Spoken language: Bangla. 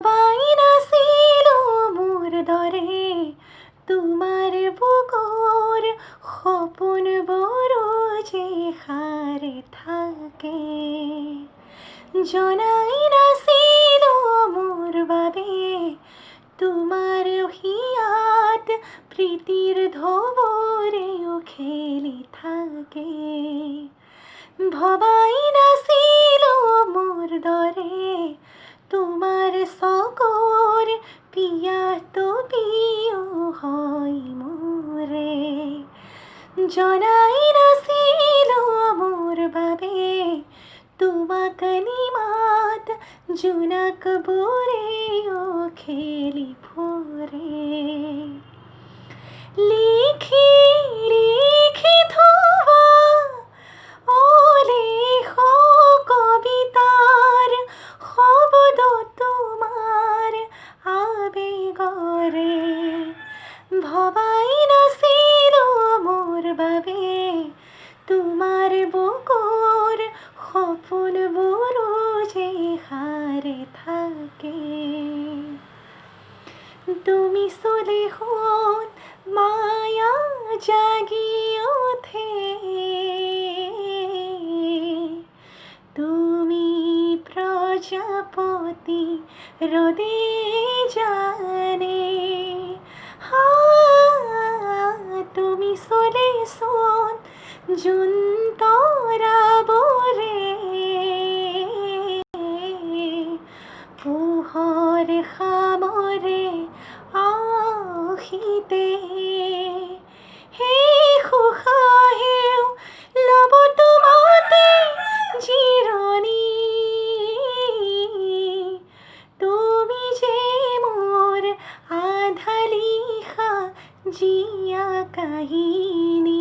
বাইনা ছিল মোর দরে তোমার বুকুর সপোন বড় যে হারে থাকে জনাই নাছিল মোর বাবে তোমার হিয়াত প্রীতির ধবরেও খেলি থাকে ভবাই নাছিল মোর দরে তোমার সকর পিয়া তো পিও হয় মোরে জনাই নাছিল মোর বাবে তোমাক নিমাত জুনাক বোরেও খেলি ভোরে লিখি লিখি থোৱা অলেখ কবিতাৰ শব্দ তোমাৰ আবেগৰে ভবাই নাছিলো মোৰ বাবে তোমাৰ বুকুৰ সপোনবোৰ যে হাৰে থাকে তুমি চলে হন মায়া জাগি ওঠে তুমি প্রজাপতি রোদে জানে তুমি চলে সোন জুন তৰা বৰে পোহৰ সামৰে আহিতে সেই সুখাহেও ল'ব তোমাতে জিৰণি তুমি যে মোৰ আধা লিখা জীয়া কাহিনী